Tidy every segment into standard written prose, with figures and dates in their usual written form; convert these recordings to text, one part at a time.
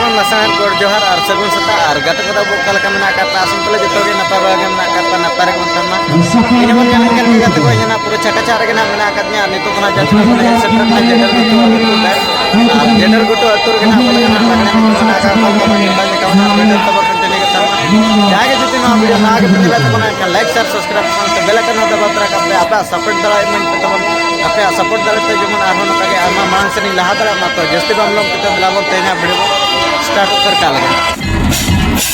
सामान लसान गोड़ जोहार और सगुन सता और गत को दबो कल का मना करता आसम पले जतो के नपा बागे मना करता नपारे को तनमा इन मन जान कर गत को जना पूरा छका चार के नाम मना करnya नितो कना जचना को सेंटर में जेडर गुटो और जेडर गुटो अतुर के नाम बोले ना मना का कल का मना का ना जेडर तब कंटिन्यू के तनमा जागे जति ना वीडियो ना आगे पिछला तो बना लाइक शेयर सब्सक्राइब करते बेल आइकन दबा तरह का आपा सपोर्ट दला मन तब आपे सपोर्ट दलते जमन आरहन तके आमा मान से लहा दरा मा तो जस्ती बम लोग कितो दिलाबो तेना वीडियो स्टार्ट कर का लगे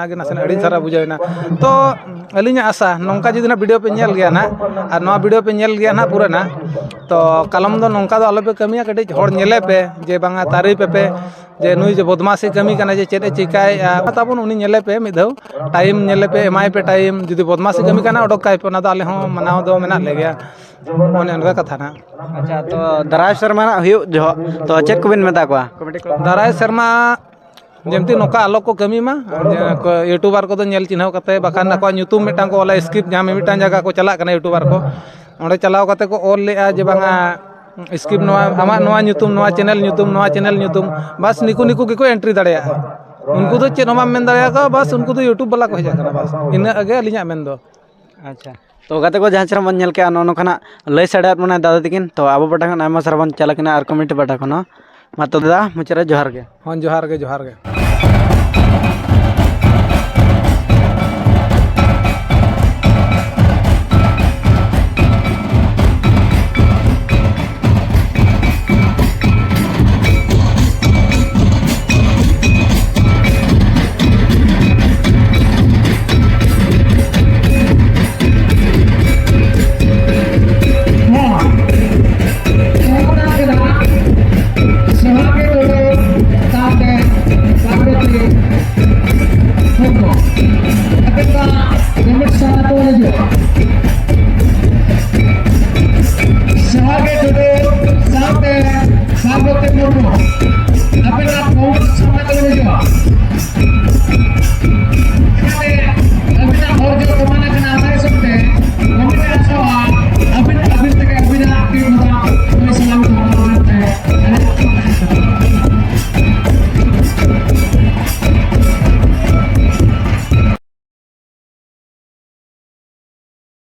ᱚᱱᱟᱜᱮ ᱱᱟᱥᱮᱱᱟᱜ ᱟᱹᱰᱤ ᱫᱷᱟᱨᱟ ᱵᱩᱡᱷᱟᱹᱣᱮᱱᱟ ᱛᱚ ᱟᱹᱞᱤᱧᱟᱜ ᱟᱥᱟ ᱱᱚᱝᱠᱟ ᱡᱩᱫᱤ ᱱᱟᱜ ᱵᱷᱤᱰᱤᱭᱳ ᱯᱮ ᱧᱮᱞ ᱜᱮᱭᱟ ᱱᱟᱜ ᱟᱨ ᱱᱚᱣᱟ ᱵᱷᱤᱰᱤᱭᱳ ᱯᱮ ᱧᱮᱞ ᱜᱮᱭᱟ ᱱᱟᱜ ᱯᱩᱨᱟᱹ ᱱᱟᱜ ᱛᱚ ᱠᱟᱞᱚᱢ ᱫᱚ ᱱᱚᱝᱠᱟ ᱫᱚ ᱟᱞᱚᱯᱮ ᱠᱟᱹᱢᱤᱭᱟ ᱠᱟᱹᱴᱤᱡ ᱦᱚᱲ ᱧᱮᱞᱮ ᱯᱮ ᱡᱮ ᱵᱟᱝᱟ ᱛᱟᱹᱨᱤᱯ ᱯᱮ ᱡᱮ ᱱᱩᱭ ᱡᱮ ᱵᱚᱫᱢᱟᱥᱤ ᱠᱟᱹᱢᱤ ᱠᱟᱱᱟ ᱡᱮ ᱪᱮᱫ ᱮ ᱪᱤᱠᱟᱹᱭᱮᱫᱼᱟ ᱛᱟᱵᱚᱱ ᱩᱱᱤ ᱧᱮᱞᱮ ᱯᱮ ᱢᱤᱫ ᱫᱷᱟᱣ ᱴᱟᱭᱤᱢ ᱧᱮᱞᱮ ᱯᱮ ᱮᱢᱟᱭ ᱯᱮ ᱴᱟᱭᱤᱢ ᱡᱩᱫᱤ ᱵᱚᱫᱢᱟᱥᱤ ᱠᱟᱹᱢᱤ ᱠᱟᱱᱟ ᱚᱰᱚᱠ ᱠᱟᱭ ᱯᱮ ᱚᱱᱟ ᱫᱚ ᱟᱞᱮ ᱦᱚᱸ ᱢᱟᱱᱟᱣ ᱫᱚ ᱢᱮᱱᱟᱜ ᱞᱮᱜᱮᱭᱟ ᱚᱱᱮ ᱚᱱᱠᱟ ᱠᱟᱛᱷᱟ ᱱᱟᱜ ᱟᱪᱪᱷᱟ ᱛᱚ ᱫᱟᱨᱟᱭ ᱥᱮᱨᱢᱟ ᱱᱟᱜ ᱦᱩᱭᱩᱜ ᱡᱚᱦᱚᱜ ᱛᱚ ᱪᱮᱫ ᱠᱚᱵᱤᱱ ᱢᱮᱛᱟ ᱠᱚᱣᱟ ᱠᱚᱢᱤᱴᱤ ᱠᱚ ᱫᱟᱨᱟᱭ ᱥᱮᱨᱢᱟ ᱡᱮᱢᱛᱤ ᱱᱚᱝᱠᱟ ᱟᱞᱚ ᱠᱚ ᱠᱟᱹᱢᱤ ᱢᱟ ᱤᱭᱩᱴᱩᱵᱟᱨ ᱠᱚᱫᱚ ᱧᱮᱞ ᱪᱤᱱᱦᱟᱹᱣ ᱠᱟᱛᱮ ᱵᱟᱠᱷᱟᱱ ᱟᱠᱚᱣᱟᱜ ᱧᱩᱛᱩᱢ ᱢᱤᱫᱴᱟᱝ ᱠᱚ ᱚᱞᱟ ᱥᱠᱨᱤᱯᱴ ᱡᱟᱦᱟᱸ ᱢᱤᱫᱴᱟᱝ ᱡᱟᱭᱜᱟ ᱠᱚ ᱪᱟᱞᱟᱜ ᱠᱟᱱᱟ ᱤᱭᱩᱴᱩᱵᱟᱨ ᱠᱚ ᱚᱸᱰᱮ ᱪᱟᱞᱟᱣ ᱠᱟᱛᱮ ᱠᱚ ᱚᱞ ᱞᱮᱜᱼᱟ ᱡᱮ ᱵᱟᱝᱟ ᱥᱠᱨᱤᱯᱴ ᱱᱚᱣᱟ ᱟᱢᱟᱜ ᱱᱚᱣᱟ ᱧᱩᱛᱩᱢ ᱱᱚᱣᱟ ᱪᱮᱱᱮᱞ ᱧᱩᱛᱩᱢ ᱵᱟᱥ ᱱᱤᱠᱩ ᱜᱮᱠᱚ ᱮᱱᱴᱨᱤ ᱫᱟᱲᱮᱭᱟᱜᱼᱟ ᱩᱱᱠᱩ ᱫᱚ ᱪᱮᱫ ᱦᱚᱸ ᱵᱟᱢ ᱢᱮᱱ ᱫᱟᱲᱮᱭᱟᱠᱚᱣᱟ ᱵᱟᱥ ᱩᱱᱠᱩ ᱫᱚ ᱤᱭᱩᱴᱩᱵᱽ ᱵᱟᱞᱟ ᱠᱚ ᱦᱮᱡ ᱟᱠᱟᱱᱟ ᱵᱟᱥ ᱤᱱᱟᱹᱜ ᱜᱮ ᱟᱹᱞᱤᱧᱟᱜ ᱢᱮᱱ ᱫᱚ ᱟᱪᱪᱷᱟ ᱛᱚ ᱜᱟᱛᱮ ᱠᱚ ᱡᱟᱦᱟᱸ ᱪᱮᱦᱨᱟ ᱵᱚᱱ ᱧᱮᱞ ᱠᱮᱜᱼᱟ ᱱᱚᱜᱼᱚ ᱱᱚᱝᱠᱟᱱᱟᱜ ᱞᱟᱹᱭ ᱥᱟᱰᱮᱭᱟᱫ ᱵᱚᱱᱟᱭ ᱫᱟᱫᱟ ᱛᱟᱹᱠᱤᱱ ᱛᱚ ᱟᱵᱚ ᱯᱟᱦᱴᱟ ᱠᱷᱚᱱ ᱟᱭᱢᱟ ᱥᱟᱨᱦᱟᱣ ᱵᱚᱱ ᱪᱟᱞ ᱟᱠᱤᱱᱟ ᱟᱨ ᱠᱚᱢᱤᱴᱤ ᱯᱟᱦᱴᱟ ᱠᱷᱚᱱ ᱦᱚᱸ ᱢᱟ ᱛᱚ ᱫᱟᱫᱟ ᱢᱩᱪᱟᱹᱫ ᱨᱮ ᱡᱚᱦᱟᱨ ᱜᱮ ᱦᱚᱸ ᱡᱚᱦᱟᱨ ᱜᱮ Sabe o que